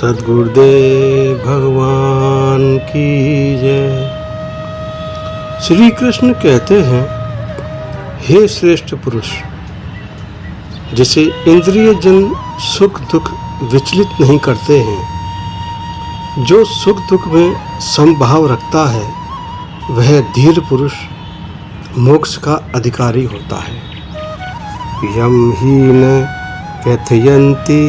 सद्गुरुदेव भगवान की जय। श्री कृष्ण कहते हैं, हे श्रेष्ठ पुरुष, जिसे इंद्रिय जन सुख दुख विचलित नहीं करते हैं, जो सुख दुख में समभाव रखता है, वह धीर पुरुष मोक्ष का अधिकारी होता है। यम ही न व्यथयन्ति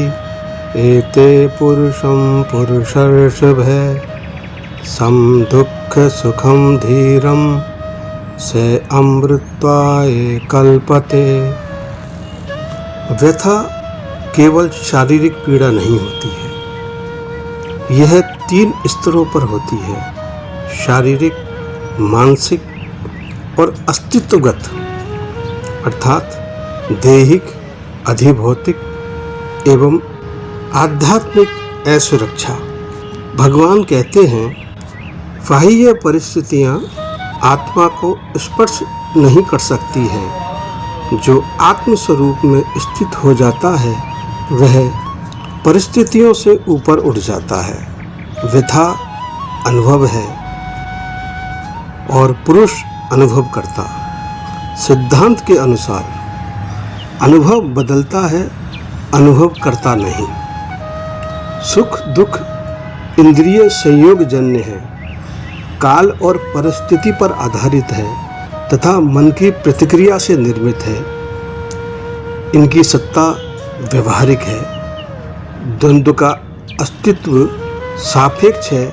एते पुरुषं पुरुषर्षभ सम दुःख सुखम धीरम से अमृत्वाय कल्पते। व्यथा केवल शारीरिक पीड़ा नहीं होती है, यह 3 स्तरों पर होती है: शारीरिक, मानसिक और अस्तित्वगत, अर्थात दैहिक, अधिभौतिक एवं आध्यात्मिक असुरक्षा। भगवान कहते हैं, बाह्य परिस्थितियां आत्मा को स्पर्श नहीं कर सकती हैं। जो आत्म स्वरूप में स्थित हो जाता है, वह परिस्थितियों से ऊपर उठ जाता है। व्यथा अनुभव है और पुरुष अनुभव करता। सिद्धांत के अनुसार अनुभव बदलता है, अनुभव करता नहीं। सुख दुख इंद्रिय संयोग जन्य है, काल और परिस्थिति पर आधारित है तथा मन की प्रतिक्रिया से निर्मित है। इनकी सत्ता व्यवहारिक है। द्वंद्व का अस्तित्व सापेक्ष है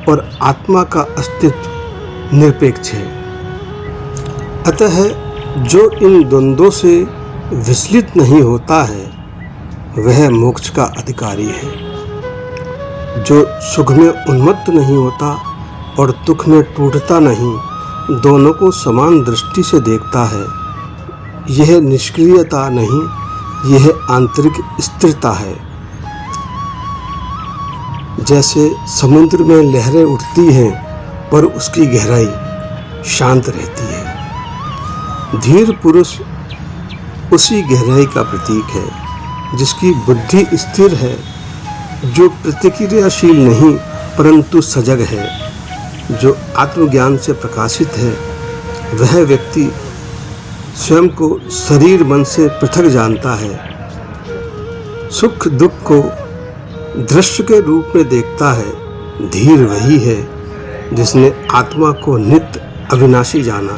और आत्मा का अस्तित्व निरपेक्ष है। अतः जो इन द्वंद्वों से विचलित नहीं होता है, वह मोक्ष का अधिकारी है। जो सुख में उन्मत्त नहीं होता और दुख में टूटता नहीं, दोनों को समान दृष्टि से देखता है, यह निष्क्रियता नहीं, यह आंतरिक स्थिरता है। जैसे समुद्र में लहरें उठती हैं पर उसकी गहराई शांत रहती है। धीर पुरुष उसी गहराई का प्रतीक है, जिसकी बुद्धि स्थिर है, जो प्रतिक्रियाशील नहीं परंतु सजग है, जो आत्मज्ञान से प्रकाशित है। वह व्यक्ति स्वयं को शरीर मन से पृथक जानता है। सुख दुख को दृश्य के रूप में देखता है। धीर वही है जिसने आत्मा को नित्य अविनाशी जाना।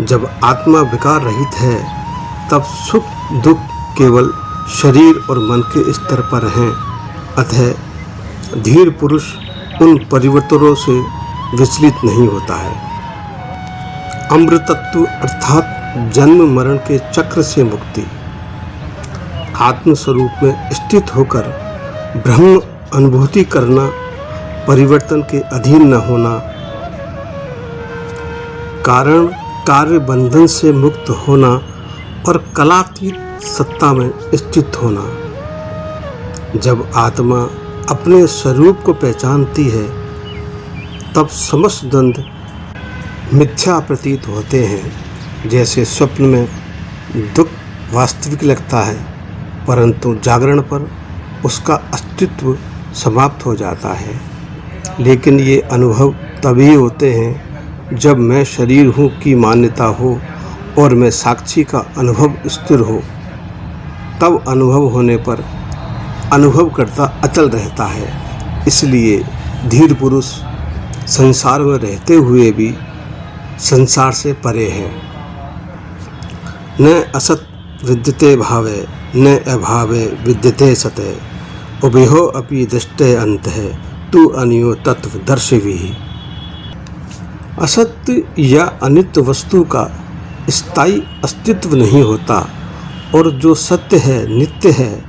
जब आत्मा विकार रहित है, तब सुख दुख केवल शरीर और मन के स्तर पर हैं। अतः धीर पुरुष उन परिवर्तनों से विचलित नहीं होता है। अमृतत्व अर्थात जन्म मरण के चक्र से मुक्ति, आत्म स्वरूप में स्थित होकर ब्रह्म अनुभूति करना, परिवर्तन के अधीन न होना, कारण कार्य बंधन से मुक्त होना और कलातीत सत्ता में स्थित होना। जब आत्मा अपने स्वरूप को पहचानती है, तब समस्त द्वंद्व मिथ्या प्रतीत होते हैं। जैसे स्वप्न में दुख वास्तविक लगता है, परंतु जागरण पर उसका अस्तित्व समाप्त हो जाता है। लेकिन ये अनुभव तभी होते हैं जब मैं शरीर हूँ की मान्यता हो और मैं साक्षी का अनुभव स्थिर हो। तब अनुभव होने पर अनुभव करता अचल रहता है। इसलिए धीर पुरुष संसार में रहते हुए भी संसार से परे है। न असत विद्यते भावे न अभावे विद्यते सते उभयो अपि दृष्टे अंत है तू अनियो तत्व दर्शवी। असत्य या अनित्य वस्तु का स्थायी अस्तित्व नहीं होता और जो सत्य है, नित्य है,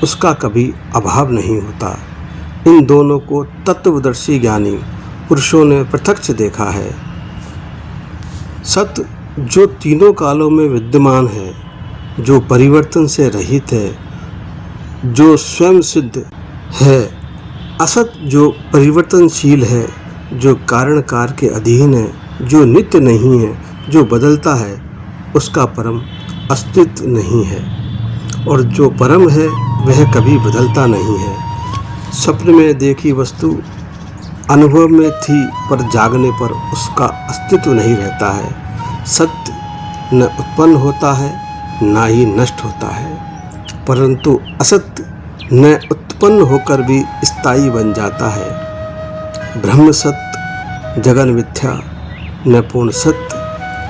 उसका कभी अभाव नहीं होता। इन दोनों को तत्वदर्शी ज्ञानी पुरुषों ने प्रत्यक्ष देखा है। सत्य जो तीनों कालों में विद्यमान है, जो परिवर्तन से रहित है, जो स्वयं सिद्ध है। असत जो परिवर्तनशील है, जो कारण कार्य के अधीन है, जो नित्य नहीं है, जो बदलता है, उसका परम अस्तित्व नहीं है। और जो परम है, वह कभी बदलता नहीं है। सपने में देखी वस्तु अनुभव में थी, पर जागने पर उसका अस्तित्व नहीं रहता है। सत्य न उत्पन्न होता है, ना ही नष्ट होता है, परंतु असत्य न उत्पन्न होकर भी स्थायी बन जाता है। ब्रह्म सत्य, जगन मिथ्या, न पूर्ण सत्य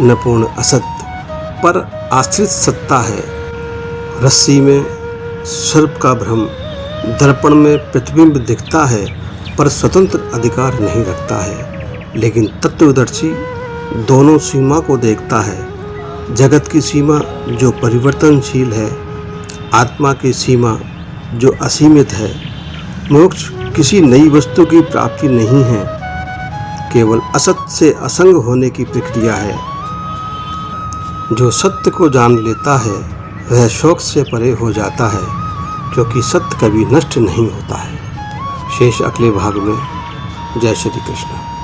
न पूर्ण असत्य, पर आश्रित सत्ता है। रस्सी में सर्प का भ्रम, दर्पण में प्रतिबिंब दिखता है, पर स्वतंत्र अधिकार नहीं रखता है। लेकिन तत्वदर्शी दोनों सीमा को देखता है। जगत की सीमा जो परिवर्तनशील है, आत्मा की सीमा जो असीमित है। मोक्ष किसी नई वस्तु की प्राप्ति नहीं है, केवल असत्य से असंग होने की प्रक्रिया है। जो सत्य को जान लेता है वह शोक से परे हो जाता है, क्योंकि सत्य कभी नष्ट नहीं होता है। शेष अगले भाग में। जय श्री कृष्ण।